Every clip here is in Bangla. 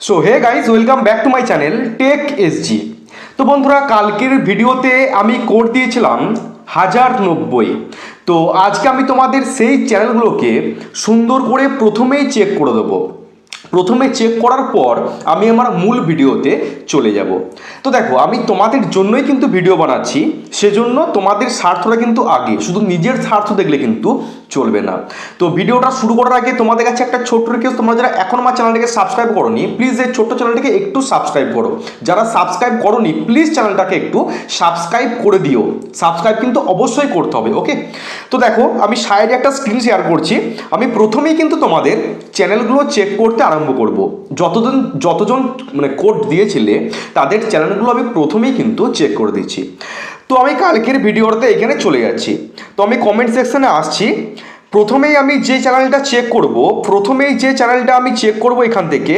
So hey guys, welcome back to my channel tech SG. তো বন্ধুরা, কালকের ভিডিওতে আমি কোড দিয়েছিলাম 1090। তো আজকে আমি তোমাদের সেই চ্যানেলগুলোকে সুন্দর করে প্রথমেই চেক করে দেবো। প্রথমে চেক করার পর আমি আমার মূল ভিডিওতে চলে যাব। তো দেখো, আমি তোমাদের জন্যই কিন্তু ভিডিও বানাচ্ছি, সেজন্য তোমাদের স্বার্থটা কিন্তু আগে, শুধু নিজের স্বার্থ দেখলে কিন্তু চলবে না। তো ভিডিওটা শুরু করার আগে তোমাদের কাছে একটা ছোট্ট রিকোয়েস্ট, তোমরা যারা এখন আমার চ্যানেলটাকে সাবস্ক্রাইব করোনি, প্লিজ এই ছোট্ট চ্যানেলটাকে একটু সাবস্ক্রাইব করো। যারা সাবস্ক্রাইব করোনি, প্লিজ চ্যানেলটাকে একটু সাবস্ক্রাইব করে দিও। সাবস্ক্রাইব কিন্তু অবশ্যই করতে হবে, ওকে? তো দেখো, আমি সাইডে একটা স্ক্রিন শেয়ার করছি। আমি প্রথমেই কিন্তু তোমাদের চ্যানেলগুলো চেক করতে আরম্ভ করব। যতজন মানে কোড দিয়েছিলে তাদের চ্যানেলগুলো আমি প্রথমেই কিন্তু চেক করে দিচ্ছি। তো আমি কালকের ভিডিওতে এখানে চলে যাচ্ছি। তো আমি কমেন্ট সেকশনে আসছি। প্রথমেই আমি যে চ্যানেলটা চেক করব এখান থেকে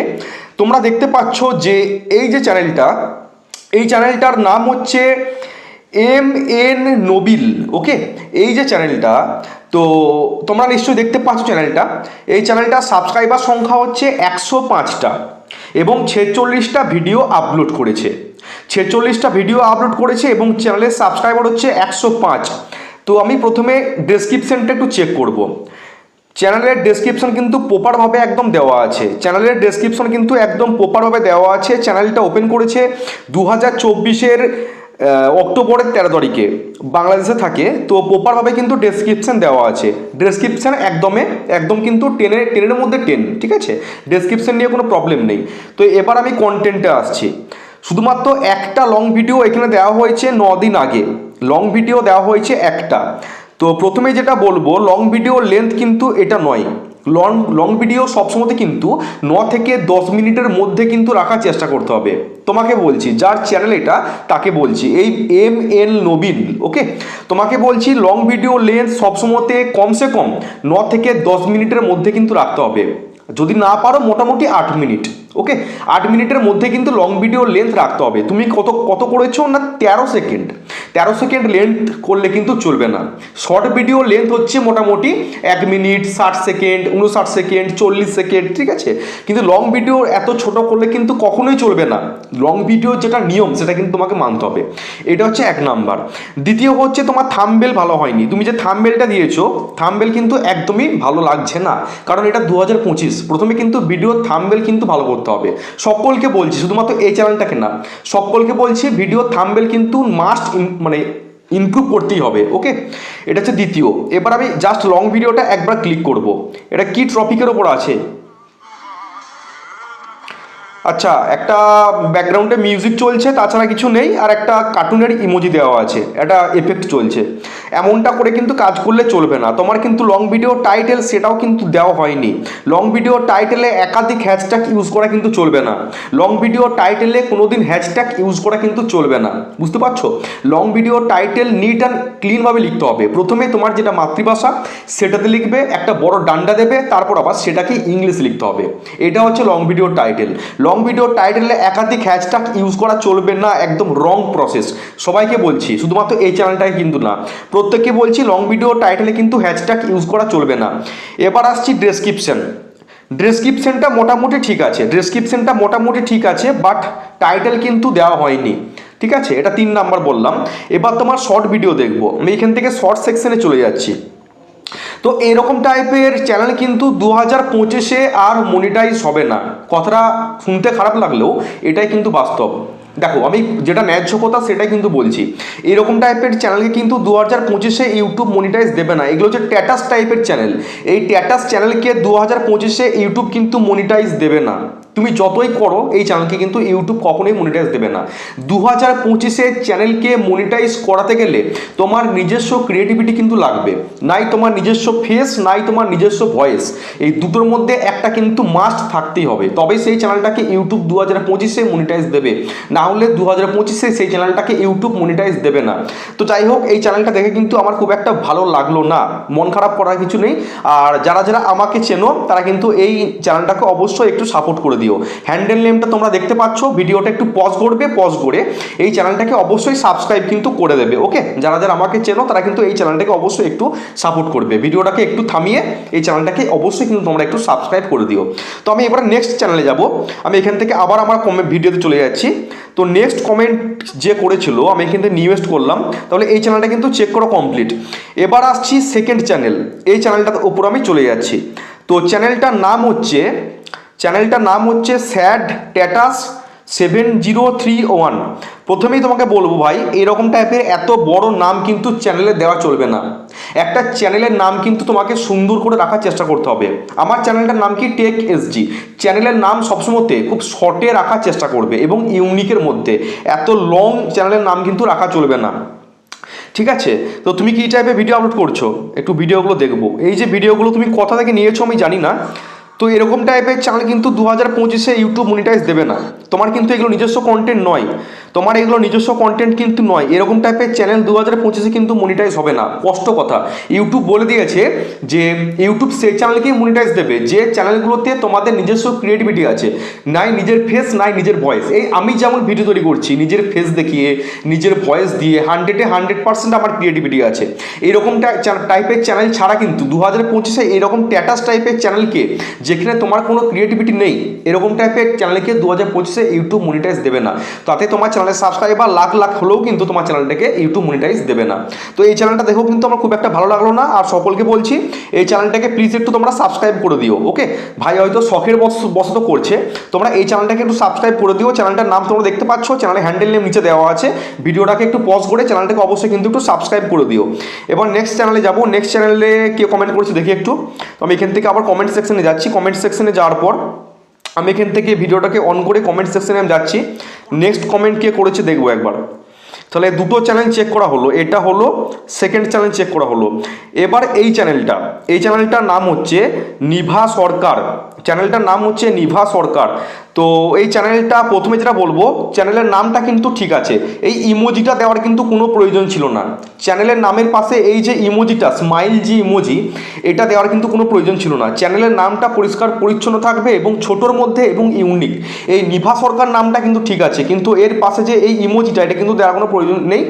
তোমরা দেখতে পাচ্ছ যে এই যে এই চ্যানেলটার নাম হচ্ছে MN নোবিল, ওকে? এই যে চ্যানেলটা, তো তোমরা নিশ্চয়ই দেখতে পাচ্ছ চ্যানেলটা। এই চ্যানেলটার সাবস্ক্রাইবার সংখ্যা হচ্ছে 105টা এবং 46টা ভিডিও আপলোড করেছে। 46টা ভিডিও আপলোড করেছে এবং চ্যানেলের সাবস্ক্রাইবার হচ্ছে 105। তো আমি প্রথমে ডেসক্রিপশনটা একটু চেক করব। চ্যানেলের ডেসক্রিপশন কিন্তু প্রপারভাবে একদম দেওয়া আছে। চ্যানেলটা ওপেন করেছে 2024-এর অক্টোবরের 13 তারিখে, বাংলাদেশে থাকে। তো প্রপারভাবে কিন্তু ডেসক্রিপশন দেওয়া আছে। ডেসক্রিপশন একদম কিন্তু টেনের মধ্যে 10, ঠিক আছে? ডেসক্রিপশন নিয়ে কোনো প্রবলেম নেই। তো এবার আমি কন্টেন্টে আসছি। শুধুমাত্র একটা লং ভিডিও এখানে দেওয়া হয়েছে 9 দিন আগে। লং ভিডিও দেওয়া হয়েছে একটা। তো প্রথমে যেটা বলবো, লং ভিডিও লেন্থ কিন্তু এটা নয়। লং ভিডিও সবসময় কিন্তু 9 থেকে 10 মিনিটের মধ্যে কিন্তু রাখার চেষ্টা করতে হবে। তোমাকে বলছি, যার চ্যানেল এটা তাকে বলছি, এই MN নোবিল, ওকে? তোমাকে বলছি লং ভিডিও লেন্থ সবসময়তে কমসে কম 9 থেকে 10 মিনিটের মধ্যে কিন্তু রাখতে হবে। যদি না পারো মোটামুটি 8 মিনিট, ওকে? 8 মিনিটের মধ্যে কিন্তু লং ভিডিও লেন্থ রাখতে হবে। তুমি কত করেছো না? 13 সেকেন্ড লেন্থ করলে কিন্তু চলবে না। শর্ট ভিডিও লেন্থ হচ্ছে মোটামুটি 1 মিনিট 60 সেকেন্ড, 59 সেকেন্ড, 40 সেকেন্ড, ঠিক আছে? কিন্তু লং ভিডিও এত ছোট করলে কিন্তু কখনোই চলবে না। লং ভিডিও যেটা নিয়ম সেটা কিন্তু তোমাকে মানতে হবে। এটা হচ্ছে 1 নাম্বার। দ্বিতীয় হচ্ছে, তোমার থাম্বনেল ভালো হয়নি। তুমি যে থাম্বনেলটা দিয়েছো, থাম্বনেল কিন্তু একদমই ভালো লাগছে না, কারণ এটা 2025। প্রথমে কিন্তু ভিডিওর থাম্বনেল কিন্তু ভালো করতে হবে। সকলকে বলছি, শুধুমাত্র এই চ্যানেলটাকে না, সকলকে বলছি ভিডিওর থাম্বনেল কিন্তু মাস্ট মানে ইমপ্রুভ করতেই হবে, ওকে? এটা হচ্ছে দ্বিতীয়। এবার আমি জাস্ট লং ভিডিওটা একবার ক্লিক করব। এটা কি টপিকের ওপর আছে? আচ্ছা, একটা ব্যাকগ্রাউন্ডে মিউজিক চলছে, তাছাড়া কিছু নেই, আর একটা কার্টুনের ইমোজি দেওয়া আছে, একটা এফেক্ট চলছে। এমনটা করে কিন্তু কাজ করলে চলবে না। তোমার কিন্তু লং ভিডিও টাইটেল সেটাও কিন্তু দেওয়া হয়নি। লং ভিডিও টাইটেলে একাধিক হ্যাশট্যাগ ইউজ করা কিন্তু চলবে না। লং ভিডিও টাইটেলে কোনোদিন হ্যাশট্যাগ ইউজ করা কিন্তু চলবে না, বুঝতে পারছো? Long video title neat and ক্লিনভাবে লিখতে হবে। প্রথমে তোমার যেটা মাতৃভাষা সেটাতে লিখবে, একটা বড় ডান্ডা দেবে, তারপর আবার সেটাকে ইংলিশ লিখতে হবে। এটা হচ্ছে long video title. Long video টাইটেলে একাধিক হ্যাশট্যাগ ইউজ করা চলবে না, একদম রং প্রসেস। সবাইকে বলছি, শুধুমাত্র এই চ্যানেলটাই কিন্তু না, প্রত্যেককে বলছি লং ভিডিও টাইটেলে কিন্তু হ্যাশট্যাগ ইউজ করা চলবে না। এবার আসছি ডেসক্রিপশনটা মোটামুটি ঠিক আছে, বাট টাইটেল কিন্তু দেওয়া হয়নি, ঠিক আছে? এটা 3 নাম্বার বললাম। এবার তোমার শর্ট ভিডিও দেখবো। আমি এখান থেকে শর্ট সেকশনে চলে যাচ্ছি। তো এরকম টাইপের চ্যানেল কিন্তু 2025-এ আর মনিটাইজ হবে না। কথাটা শুনতে খারাপ লাগলেও এটাই কিন্তু বাস্তব। দেখো, আমি যেটা ন্যায্য কথা সেটাই কিন্তু বলছি। এরকম টাইপের চ্যানেলকে কিন্তু 2025-এ ইউটিউব মনিটাইজ দেবে না। এগুলো হচ্ছে ট্যাটাস টাইপের চ্যানেল। এই ট্যাটাস চ্যানেলকে 2025-এ ইউটিউব কিন্তু মনিটাইজ দেবে না। তুমি যতই করো, এই চ্যানেলকে কিন্তু ইউটিউব কখনোই মনিটাইজ দেবে না। 2025-এ চ্যানেলকে মনিটাইজ করাতে গেলে তোমার নিজস্ব ক্রিয়েটিভিটি কিন্তু লাগবে। নাই তোমার নিজস্ব ফেস, নাই তোমার নিজস্ব ভয়েস, এই দুটোর মধ্যে একটা কিন্তু মাস্ট থাকতেই হবে। তবেই সেই চ্যানেলটাকে ইউটিউব 2025-এ মনিটাইজ দেবে। না হলে 2025-এ সেই চ্যানেলটাকে ইউটিউব মনিটাইজ দেবে না। তো যাই হোক, এই চ্যানেলটা দেখে কিন্তু আমার খুব একটা ভালো লাগলো না। মন খারাপ করার কিছু নেই। আর যারা আমাকে চেনো তারা কিন্তু এই চ্যানেলটাকে অবশ্যই একটু সাপোর্ট করে দিও। দিও। হ্যান্ডেল নেমটা তোমরা দেখতে পাচ্ছ, ভিডিওটা একটু পজ করবে, পজ করে এই চ্যানেলটাকে অবশ্যই সাবস্ক্রাইব কিন্তু করে দেবে। ওকে, যারা যারা আমাকে চেনো তারা কিন্তু এই চ্যানেলটাকে অবশ্যই একটু সাপোর্ট করবে। ভিডিওটাকে একটু থামিয়ে এই চ্যানেলটাকে অবশ্যই কিন্তু তোমরা একটু সাবস্ক্রাইব করে দিও। তো আমি এবার নেক্সট চ্যানেলে যাব। আমি এখান থেকে আবার আমার ভিডিওতে চলে যাচ্ছি। তো নেক্সট কমেন্ট যে করেছিল আমি এখান থেকে নিউয়েস্ট করলাম, তাহলে এই চ্যানেলটা কিন্তু চেক করা কমপ্লিট। এবার আসছি সেকেন্ড চ্যানেল, এই চ্যানেলটার উপর আমি চলে যাচ্ছি। তো চ্যানেলটার নাম হচ্ছে স্যাড ট্যাটাস 7031। প্রথমেই তোমাকে বলবো ভাই, এরকম টাইপের এত বড় নাম কিন্তু চ্যানেলে দেওয়া চলবে না। একটা চ্যানেলের নাম কিন্তু তোমাকে সুন্দর করে রাখার চেষ্টা করতে হবে। আমার চ্যানেলটার নাম কি টেক এসজি। চ্যানেলের নাম সবসময়তে খুব শর্টে রাখার চেষ্টা করবে এবং ইউনিকের মধ্যে। এত লং চ্যানেলের নাম কিন্তু রাখা চলবে না, ঠিক আছে? তো তুমি কী টাইপের ভিডিও আপলোড করছো, একটু ভিডিওগুলো দেখবো। এই যে ভিডিওগুলো তুমি কোথা থেকে নিয়েছো আমি জানি না। তো এরকম টাইপের চ্যানেল কিন্তু 2025-এ ইউটিউব মনিটাইজ দেবে না। তোমার কিন্তু এগুলো নিজস্ব কন্টেন্ট নয়, কিন্তু নয়। এরকম টাইপের চ্যানেল 2025-এ কিন্তু মনিটাইজ হবে না, স্পষ্ট কথা। ইউটিউব বলে দিয়েছে যে ইউটিউব সেই চ্যানেলকেই মনিটাইজ দেবে যে চ্যানেলগুলোতে তোমাদের নিজস্ব ক্রিয়েটিভিটি আছে, নাই নিজের ফেস নাই নিজের ভয়েস। এই আমি যেমন ভিডিও তৈরি করছি নিজের ফেস দেখিয়ে, নিজের ভয়েস দিয়ে, 100% আমার ক্রিয়েটিভিটি আছে। এইরকম টাইপের চ্যানেল ছাড়া কিন্তু 2025-এ এরকম ট্যাটাস টাইপের চ্যানেলকে, যেখানে তোমার কোনো ক্রিয়েটিভিটি নেই, এরকম টাইপের চ্যানেলকে 2025-এ ইউটিউব মনিটাইজ দেবে না। তাতে তোমার চ্যানেলের সাবস্ক্রাইবার লাখ লাখ হলেও কিন্তু তোমার চ্যানেলটাকে ইউটিউব মনিটাইজ দেবে না। তো এই চ্যানেলটা দেখো কিন্তু আমার খুব একটা ভালো লাগলো না, আর সকলকে বলছি এই চ্যানেলটাকে প্লিজ একটু তোমরা সাবস্ক্রাইব করে দিও। ওকে ভাই, হয়তো শখের বশত করছে, তোমরা এই চ্যানেলটাকে একটু সাবস্ক্রাইব করে দিও। চ্যানেলটার নাম তোমরা দেখতে পাচ্ছ, চ্যানেলের হ্যান্ডেল নেম নিচে দেওয়া আছে। ভিডিওটাকে একটু পজ করে চ্যানেলটাকে অবশ্যই কিন্তু একটু সাবস্ক্রাইব করে দিও। এবার নেক্সট চ্যানেলে যাবো। নেক্সট চ্যানেলে কে কমেন্ট করেছে দেখি একটু। তো আমি এখান থেকে আবার কমেন্ট সেকশনে যাচ্ছি। কমেন্ট সেকশনে যাওয়ার পর আমি এখান থেকে ভিডিওটাকে অন করে কমেন্ট সেকশনে আমি যাচ্ছি। নেক্সট কমেন্ট কে করেছে দেখবো একবার। তাহলে দুটো চ্যানেল চেক করা হলো, এটা হলো সেকেন্ড চ্যানেল চেক করা হলো। এবার এই চ্যানেলটার নাম হচ্ছে নিভা সরকার। চ্যানেলটার নাম হচ্ছে নিভা সরকার। তো এই চ্যানেলটা প্রথমে যেটা বলবো, চ্যানেলের নামটা কিন্তু ঠিক আছে, এই ইমোজিটা দেওয়ার কিন্তু কোনো প্রয়োজন ছিল না। চ্যানেলের নামের পাশে এই যে ইমোজিটা, স্মাইল জি ইমোজি, এটা দেওয়ার কিন্তু কোনো প্রয়োজন ছিল না। চ্যানেলের নামটা পরিষ্কার পরিচ্ছন্ন থাকবে এবং ছোটোর মধ্যে এবং ইউনিক। এই নিভা সরকার নামটা কিন্তু ঠিক আছে, কিন্তু এর পাশে যে এই ইমোজিটা, এটা কিন্তু দেওয়ার কোনো প্রয়োজন নেই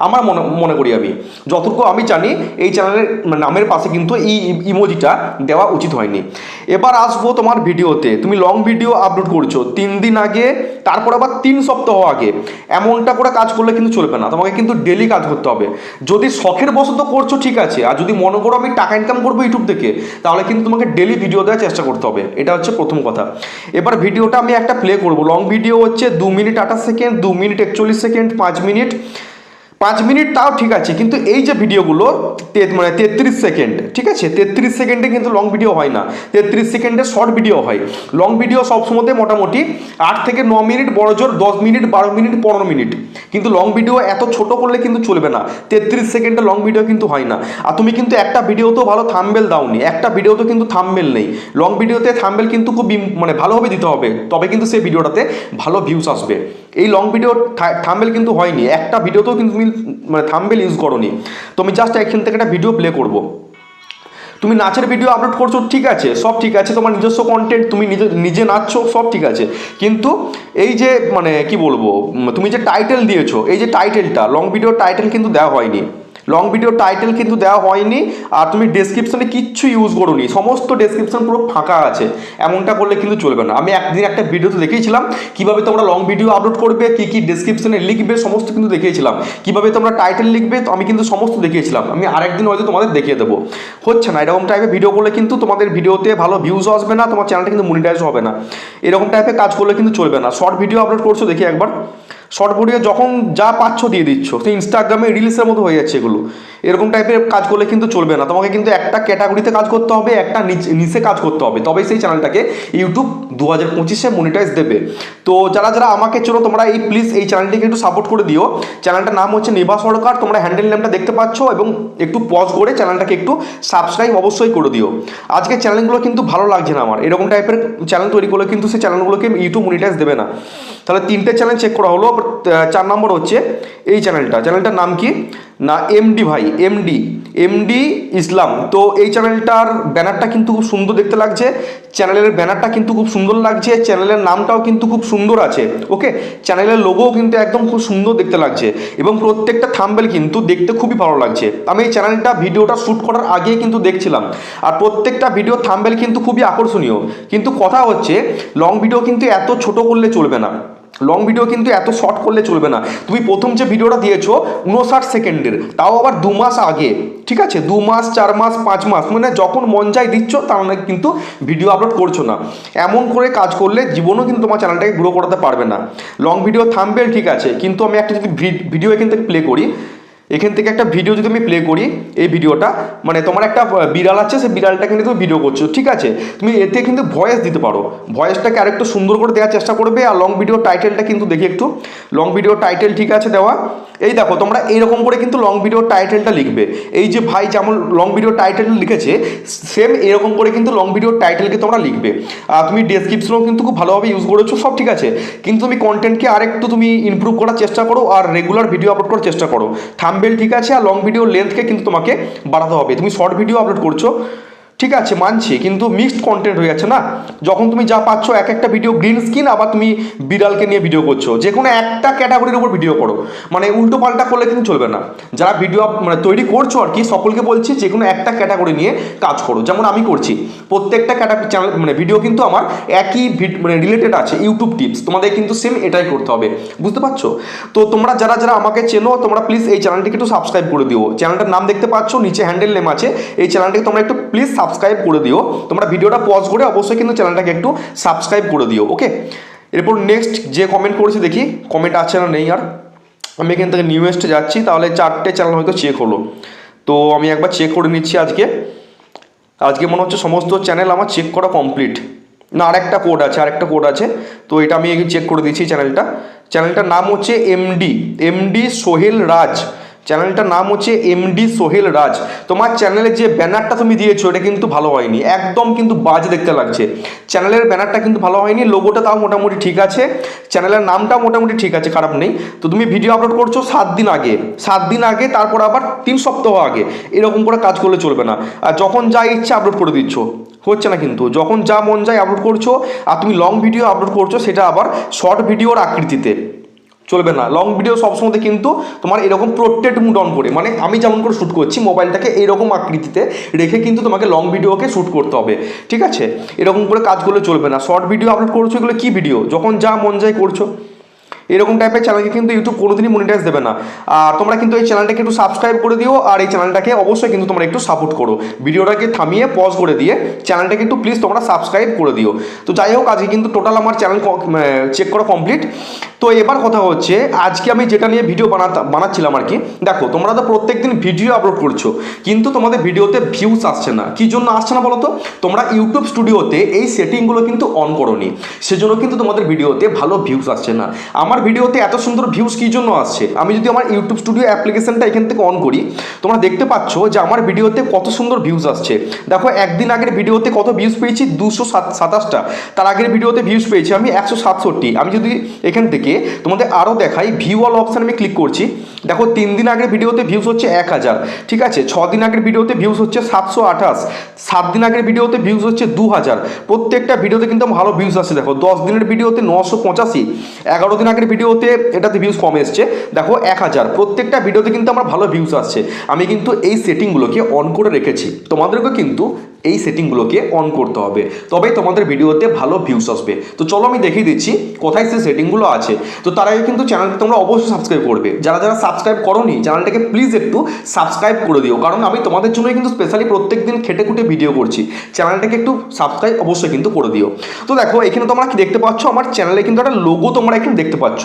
আমার মনে করি। আমি যতটুকু আমি জানি এই চ্যানেলের নামের পাশে কিন্তু এই ইমোজিটা দেওয়া উচিত হয়নি। এবার আসবো তোমার ভিডিওতে। তুমি লং ভিডিও আপলোড করছো 3 দিন আগে, তারপর আবার 3 সপ্তাহ আগে, এমনটা করে কাজ করলে কিন্তু চলবে না। তোমাকে কিন্তু ডেলি কাজ করতে হবে। যদি শখের বশত করছো ঠিক আছে, আর যদি মনে করো আমি টাকা ইনকাম করবো ইউটিউব থেকে, তাহলে কিন্তু তোমাকে ডেলি ভিডিও দেওয়ার চেষ্টা করতে হবে। এটা হচ্ছে প্রথম কথা। এবার ভিডিওটা আমি একটা প্লে করবো। লং ভিডিও হচ্ছে 2 minute 28 second, 2 minute 41 second, 5 minute তাও ঠিক আছে, কিন্তু এই যে ভিডিওগুলো 33 সেকেন্ড, ঠিক আছে, 33 সেকেন্ডে কিন্তু লং ভিডিও হয় না, 33 সেকেন্ডে শর্ট ভিডিও হয়। লং ভিডিও সবসময়তে মোটামুটি 8 থেকে 9 মিনিট, বড় জোর 10 মিনিট, 12 মিনিট, 15 মিনিট। কিন্তু লং ভিডিও এত ছোট করলে কিন্তু চলবে না। 33 সেকেন্ডে লং ভিডিও কিন্তু হয় না। আর তুমি কিন্তু একটা ভিডিওতেও ভালো থাম্বনেল দাওনি, একটা ভিডিওতে কিন্তু থাম্বনেল নেই। লং ভিডিওতে থাম্বনেল কিন্তু খুব ভালোভাবে দিতে হবে, তবে কিন্তু সেই ভিডিওটাতে ভালো ভিউস আসবে। এই লং ভিডিও থাম্বনেল কিন্তু হয়নি, একটা ভিডিওতেও কিন্তু তুমি থাম্বনেল ইউজ করোনি। তো আমি জাস্ট এখান থেকে একটা ভিডিও প্লে করব। তুমি নাচের ভিডিও আপলোড করছো ঠিক আছে, সব ঠিক আছে, তোমার নিজস্ব কন্টেন্ট, তুমি নিজে নাচছো, সব ঠিক আছে, কিন্তু এই যে কি বলবো, তুমি যে টাইটেল দিয়েছো, এই যে টাইটেলটা, লং ভিডিও টাইটেল কিন্তু দেওয়া হয়নি। লং ভিডিও টাইটেল কিন্তু দেওয়া হয়নি। আর তুমি ডেসক্রিপশনে কিচ্ছু ইউজ করোনি, সমস্ত ডেসক্রিপশন পুরো ফাঁকা আছে। এমনটা করলে কিন্তু চলবে না। আমি একদিন একটা ভিডিওতে দেখিয়েছিলাম কীভাবে তোমরা লং ভিডিও আপলোড করবে, কী কী ডেসক্রিপশনে লিখবে, সমস্ত কিন্তু দেখিয়েছিলাম। কীভাবে তোমরা টাইটেল লিখবে তো আমি কিন্তু সমস্ত দেখিয়েছিলাম। আমি আরেকদিন হয়তো তোমাদের দেখিয়ে দেবো। হচ্ছে না, এরকম টাইপের ভিডিও করলে কিন্তু তোমাদের ভিডিওতে ভালো ভিউজ আসবে না, তোমার চ্যানেলটা কিন্তু মনিটাইজ হবে না। এরকম টাইপের কাজ করলে কিন্তু চলবে না। শর্ট ভিডিও আপলোড করছো দেখি একবার। শর্ট ভিডিও যখন যা পাচ্ছ দিয়ে দিচ্ছ, তো ইনস্টাগ্রামে রিলসের মতো হয়ে যাচ্ছে এগুলো। এরকম টাইপের কাজ করলে কিন্তু চলবে না। তোমাকে কিন্তু একটা ক্যাটাগরিতে কাজ করতে হবে, একটা নিচে কাজ করতে হবে, তবেই সেই চ্যানেলটাকে ইউটিউব 2025-এ মনিটাইজ দেবে। তো যারা যারা আমাকে চেনো তোমরা এই প্লিজ এই চ্যানেলটিকে একটু সাপোর্ট করে দিও। চ্যানেলটার নাম হচ্ছে নিভা সরকার, তোমরা হ্যান্ডেল নেমটা দেখতে পাচ্ছ, এবং একটু পজ করে চ্যানেলটাকে একটু সাবস্ক্রাইব অবশ্যই করে দিও। আজকে চ্যানেলগুলো কিন্তু ভালো লাগছে না আমার। এরকম টাইপের চ্যানেল তৈরি করলে কিন্তু সেই চ্যানেলগুলোকে ইউটিউব মনিটাইজ দেবে না। তাহলে 3টে চ্যানেল চেক করা হলো। তারপর 4 নম্বর হচ্ছে এই চ্যানেলটার নাম কি না এমডি ভাই, এমডি ইসলাম। তো এই চ্যানেলটার ব্যানারটা কিন্তু খুব সুন্দর দেখতে লাগছে, চ্যানেলের ব্যানারটা কিন্তু খুব সুন্দর লাগছে, চ্যানেলের নামটাও কিন্তু খুব সুন্দর আছে। ওকে, চ্যানেলের লোগোও কিন্তু একদম খুব সুন্দর দেখতে লাগছে এবং প্রত্যেকটা থাম্বনেল কিন্তু দেখতে খুবই ভালো লাগছে। আমি এই চ্যানেলটা ভিডিওটা শ্যুট করার আগেই কিন্তু দেখছিলাম, আর প্রত্যেকটা ভিডিও থাম্বনেল কিন্তু খুবই আকর্ষণীয়। কিন্তু কথা হচ্ছে লং ভিডিও কিন্তু এত ছোট করলে চলবে না, লং ভিডিও কিন্তু এত শর্ট করলে চলবে না। তুমি প্রথম যে ভিডিওটা দিয়েছো 59 সেকেন্ডের, তাও আবার 2 মাস আগে, ঠিক আছে, 2 মাস 4 মাস 5 মাস, মানে যখন মন চাই দিচ্ছ, তার মানে কিন্তু ভিডিও আপলোড করছো না। এমন করে কাজ করলে জীবনেও কিন্তু তোমার চ্যানেলটাকে গ্রো করাতে পারবে না। লং ভিডিও থাম্বনেল ঠিক আছে, কিন্তু আমি একটা যদি ভিডিও এখান থেকে প্লে করি, এখান থেকে একটা ভিডিও যদি আমি প্লে করি, এই ভিডিওটা মানে তোমার একটা বিড়াল আছে, সেই বিড়ালটাকে নিয়ে তুমি ভিডিও করছো, ঠিক আছে, তুমি এতে কিন্তু ভয়েস দিতে পারো, ভয়েসটাকে আরেকটু সুন্দর করে দেওয়ার চেষ্টা করবে। আর লং ভিডিও টাইটেলটা কিন্তু দেখি একটু, লং ভিডিও টাইটেল ঠিক আছে দেওয়া, এই দেখো তোমরা এইরকম করে কিন্তু লং ভিডিও টাইটেলটা লিখবে। এই যে ভাই যেমন লং ভিডিও টাইটেল লিখেছে, সেম এরকম করে কিন্তু লং ভিডিও টাইটেলকে তোমরা লিখবে। আর তুমি ডেসক্রিপশনও কিন্তু খুব ভালোভাবে ইউজ করেছো, সব ঠিক আছে, কিন্তু তুমি কন্টেন্টকে আরেকটু তুমি ইমপ্রুভ করার চেষ্টা করো আর রেগুলার ভিডিও আপলোড করার চেষ্টা করো। থাম্বনেল ঠিক আছে, আর লং ভিডিও লেন্থকে কিন্তু তোমাকে বাড়াতে হবে। তুমি শর্ট ভিডিও আপলোড করছো, ঠিক আছে মানছি, কিন্তু মিক্সড কন্টেন্ট হয়ে যাচ্ছে না। যখন তুমি যা পাচ্ছ এক একটা ভিডিও গ্রিন স্ক্রিন, আবার তুমি বিড়ালকে নিয়ে ভিডিও করছো, যে কোনো একটা ক্যাটাগরির উপর ভিডিও করো, মানে উল্টো পাল্টা করলে কিন্তু চলবে না। যারা ভিডিও মানে তৈরি করছো আর কি, সকলকে বলছি যে কোনো একটা ক্যাটাগরি নিয়ে কাজ করো, যেমন আমি করছি। প্রত্যেকটা চ্যানেল মানে ভিডিও কিন্তু আমার একই মানে রিলেটেড আছে, ইউটিউব টিপস, তোমাদের কিন্তু সেম এটাই করতে হবে, বুঝতে পারছো? তো তোমরা যারা যারা আমাকে চেনো, তোমরা প্লিজ এই চ্যানেলটিকে একটু সাবস্ক্রাইব করে দিও। চ্যানেলটার নাম দেখতে পাচ্ছ, নিচে হ্যান্ডেল নেম আছে, এই চ্যানেলটিকে তোমরা একটু প্লিজ সাবস্ক্রাইব করে দিও। তোমরা ভিডিওটা পজ করে অবশ্যই কিন্তু চ্যানেলটাকে একটু সাবস্ক্রাইব করে দিও। ওকে, এরপর নেক্সট যে কমেন্ট করেছে দেখি, কমেন্ট আছে না নেই। আর আমি এখান থেকে নিউয়েস্টে যাচ্ছি, তাহলে 4টে চ্যানেল হয়তো চেক হলো, তো আমি একবার চেক করে নিচ্ছি। আজকে মনে হচ্ছে সমস্ত চ্যানেল আমার চেক করা কমপ্লিট। না, আরেকটা কোড আছে, তো এটা আমি চেক করে দিচ্ছি। চ্যানেলটার নাম হচ্ছে এমডি সোহেল রাজ, চ্যানেলটার নাম হচ্ছে এমডি সোহেল রাজ। তোমার চ্যানেলের যে ব্যানারটা তুমি দিয়েছো, এটা কিন্তু ভালো হয়নি, একদম কিন্তু বাজে দেখতে লাগছে। চ্যানেলের ব্যানারটা কিন্তু ভালো হয়নি, লোগোটা তাও মোটামুটি ঠিক আছে, চ্যানেলের নামটাও মোটামুটি ঠিক আছে, খারাপ নেই। তো তুমি ভিডিও আপলোড করছো 7 দিন আগে, তারপর আবার 3 সপ্তাহ আগে, এরকম করে কাজ করলে চলবে না। আর যখন যা ইচ্ছা আপলোড করে দিচ্ছ, হচ্ছে না কিন্তু। যখন যা মন যায় আপলোড করছো, আর তুমি লং ভিডিও আপলোড করছো, সেটা আবার শর্ট ভিডিওর আকৃতিতে, চলবে না। লং ভিডিও সবসময় কিন্তু তোমার এরকম প্রোট্রেট মুড অন করে, মানে আমি যেমন করে শ্যুট করছি, মোবাইলটাকে এইরকম আকৃতিতে রেখে কিন্তু তোমাকে লং ভিডিওকে শ্যুট করতে হবে, ঠিক আছে? এরকম করে কাজ করলে চলবে না। শর্ট ভিডিও আপলোড করছো, এগুলো কী ভিডিও, যখন যা মন যায় করছো, এরকম টাইপের চ্যানেলকে কিন্তু ইউটিউব কোনোদিনই মনিটাইজ দেবে না। আর তোমরা কিন্তু এই চ্যানেলটাকে একটু সাবস্ক্রাইব করে দিও, আর এই চ্যানেলটাকে অবশ্যই কিন্তু তোমরা একটু সাপোর্ট করো। ভিডিওটাকে থামিয়ে পজ করে দিয়ে চ্যানেলটাকে একটু প্লিজ তোমরা সাবস্ক্রাইব করে দিও। তো যাই হোক, আজকে কিন্তু টোটাল আমার চ্যানেল চেক করা কমপ্লিট। তো এবার কথা হচ্ছে, আজকে আমি যেটা নিয়ে ভিডিও বানাচ্ছিলাম আর কি, দেখো তোমরা তো প্রত্যেকদিন ভিডিও আপলোড করছো, কিন্তু তোমাদের ভিডিওতে ভিউজ আসছে না। কী জন্য আসছে না বলো তো? তোমরা ইউটিউব স্টুডিওতে এই সেটিংগুলো কিন্তু অন করোনি, সেজন্য কিন্তু তোমাদের ভিডিওতে ভালো ভিউজ আসছে না। আমার ভিডিওতে এত সুন্দর ভিউজ কী জন্য আসছে? আমি যদি আমার ইউটিউব স্টুডিও অ্যাপ্লিকেশনটা এখান থেকে অন করি, তোমরা দেখতে পাচ্ছ যে আমার ভিডিওতে কত সুন্দর ভিউজ আসছে। দেখো, একদিন আগের ভিডিওতে কত ভিউজ পেয়েছি, 227টা। তার আগের ভিডিওতে ভিউজ পেয়েছি আমি 167। আমি যদি এখান থেকে তোমাদের আরও দেখাই, ভিউ অল অপশান আমি ক্লিক করছি, দেখো 3 দিন আগের ভিডিওতে ভিউজ হচ্ছে 1000, ঠিক আছে, 6 দিন আগের ভিডিওতে ভিউজ হচ্ছে 728, 7 দিন আগের ভিডিওতে ভিউজ হচ্ছে 2000। প্রত্যেকটা ভিডিওতে কিন্তু ভালো ভিউজ আসছে। দেখো 10 দিনের ভিডিওতে 985, 11 দিন আগের ভিডিওতে এটাতে ভিউজ কম এসছে, দেখো 1000। প্রত্যেকটা ভিডিওতে কিন্তু আমার ভালো ভিউজ আসছে। আমি কিন্তু এই সেটিংগুলোকে অন করে রেখেছি, তোমাদেরকে কিন্তু এই সেটিংগুলোকে অন করতে হবে, তবেই তোমাদের ভিডিওতে ভালো ভিউজ আসবে। তো চলো আমি দেখিয়ে দিচ্ছি কোথায় সেই সেটিংগুলো আছে। তো তার আগে কিন্তু চ্যানেলকে তোমরা অবশ্যই সাবস্ক্রাইব করবে। যারা যারা সাবস্ক্রাইব করোনি, চ্যানেলটাকে প্লিজ একটু সাবস্ক্রাইব করে দিও, কারণ আমি তোমাদের জন্যই কিন্তু স্পেশালি প্রত্যেক দিন খেটে খুঁটে ভিডিও করছি। চ্যানেলটাকে একটু সাবস্ক্রাইব অবশ্যই কিন্তু করে দিও। তো দেখো, এখানে তোমরা কি দেখতে পাচ্ছ, আমার চ্যানেলে কিন্তু একটা লোগো তোমরা এখানে দেখতে পাচ্ছ।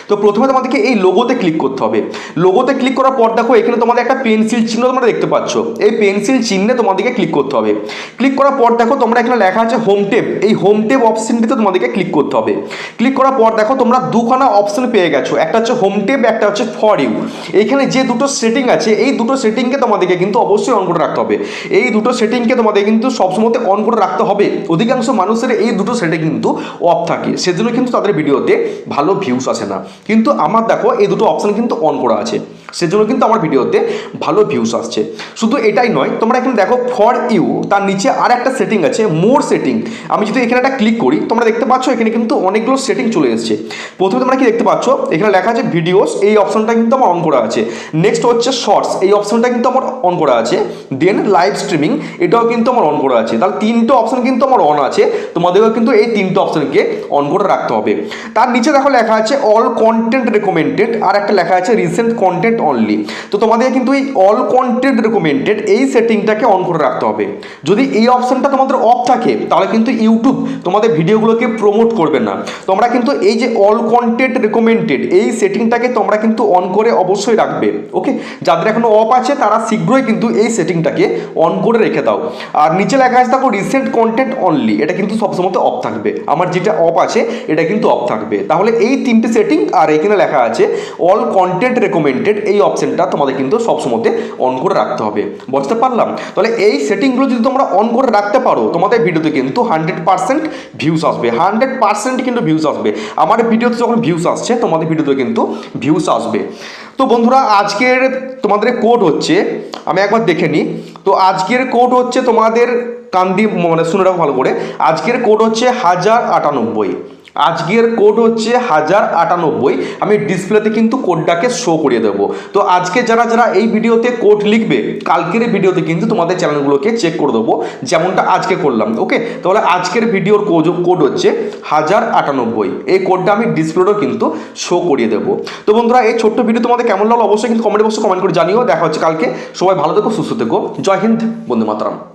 তো প্রথমে তোমাদেরকে এই লোগোতে ক্লিক করতে হবে। লোগোতে ক্লিক করার পর দেখো, এখানে তোমাদের একটা পেন্সিল চিহ্ন তোমরা দেখতে পাচ্ছ। এই পেন্সিল চিহ্নে তোমাদেরকে ক্লিক করতে হবে। ক্লিক করার পর দেখো, তোমরা এখানে লেখা আছে হোম টেব, এই হোম টেব অপশনটিতে তোমাদেরকে ক্লিক করতে হবে। ক্লিক করার পর দেখো, তোমরা 2 দুখানা অপশন পেয়ে গেছো, একটা হচ্ছে হোম ট্যাব, একটা হচ্ছে ফর ইউ। এইখানে যে দুটো সেটিং আছে এই দুটো সেটিংকে তোমাদেরকে কিন্তু অবশ্যই অন করে রাখতে হবে। এই দুটো সেটিংকে তোমাদের কিন্তু সবসময় অন করে রাখতে হবে। অধিকাংশ মানুষের এই দুটো সেটিং কিন্তু অফ থাকে, সেজন্য কিন্তু তাদের ভিডিওতে ভালো ভিউস আসে না। কিন্তু আমার দেখো এই দুটো অপশন কিন্তু অন করা আছে, সেজন্য কিন্তু আমার ভিডিওতে ভালো ভিউস আসছে। শুধু এটাই নয়, তোমরা এখানে দেখো ফর ইউ, তার নিচে আর একটা সেটিং আছে মোর সেটিং। আমি যদি এখানে একটা ক্লিক করি তোমরা দেখতে পাচ্ছ এখানে কিন্তু অনেকগুলো সেটিং চলে এসেছে। প্রথমে তোমরা কি দেখতে পাচ্ছ এখানে লেখা আছে ভিডিওস, এই অপশনটা কিন্তু আমার অন করা আছে। নেক্সট হচ্ছে শর্টস, এই অপশনটা কিন্তু আমার অন করা আছে। দেন লাইভ স্ট্রিমিং, এটাও কিন্তু আমার অন করা আছে। তাহলে তিনটে অপশন কিন্তু আমার অন আছে, তোমাদেরকে কিন্তু এই তিনটে অপশনকে অন করে রাখতে হবে। তার নিচে দেখো লেখা আছে অল কন্টেন্ট রেকমেন্ডেড, আর একটা লেখা আছে রিসেন্ট কন্টেন্ট অনলি। তো তোমাদের কিন্তু এই অল কন্টেন্ট রেকমেন্ডেড এই সেটিংটাকে অন করে রাখতে হবে। যদি এই অপশনটা তোমাদের অফ থাকে তাহলে কিন্তু ইউটিউব তোমাদের ভিডিওগুলোকে প্রমোট করবে না। তোমরা কিন্তু এই যে অল কন্টেন্ট রেকমেন্ডেড এই সেটিংটাকে তোমরা কিন্তু অন করে অবশ্যই রাখবে। ওকে, যাদের এখনো অফ আছে তারা শীঘ্রই কিন্তু এই সেটিংটাকে অন করে রেখে দাও। আর নিচে লেখা আছে দেখো রিসেন্ট কন্টেন্ট অনলি, এটা কিন্তু সবসময় অফ থাকবে। আমার যেটা অফ আছে এটা কিন্তু অফ থাকবে। তাহলে এই তিনটে সেটিং আর এখানে লেখা আছে অল কন্টেন্ট রেকমেন্ডেড এই অপশনটা তোমাদের কিন্তু সবসময় অন করে রাখতে হবে। বুঝতে পারলাম? তাহলে এই সেটিংগুলো যদি তোমরা অন করে রাখতে পারো তোমাদের ভিডিওতে কিন্তু 100% ভিউস আসবে, 100% কিন্তু ভিউস আসবে। আমার ভিডিওতে যখন ভিউস আসছে তোমাদের ভিডিওতে কিন্তু ভিউস আসবে। তো বন্ধুরা আজকের তোমাদের কোড হচ্ছে, আমি একবার দেখে নিই। তো আজকের কোড হচ্ছে তোমাদের কান্দি মানে শুনে রাখো ভালো করে, আজকের কোড হচ্ছে 1098। আজকের কোড হচ্ছে 1098। আমি ডিসপ্লেতে কিন্তু কোডটাকে শো করিয়ে দেবো। তো আজকে যারা যারা এই ভিডিওতে কোড লিখবে কালকের ভিডিওতে কিন্তু তোমাদের চ্যানেলগুলোকে চেক করে দেবো, যেমনটা আজকে করলাম। ওকে, তাহলে আজকের ভিডিওর কোড হচ্ছে 1098। এই কোডটা আমি ডিসপ্লেতেও কিন্তু শো করিয়ে দেবো। তো বন্ধুরা এই ছোট্ট ভিডিও তোমাদের কেমন লাগলো অবশ্যই কিন্তু কমেন্ট বক্সে কমেন্ট করে জানিও। দেখা হচ্ছে কালকে। সবাই ভালো থেকো, সুস্থ থেকো। জয় হিন্দ, বন্দে মাতরম।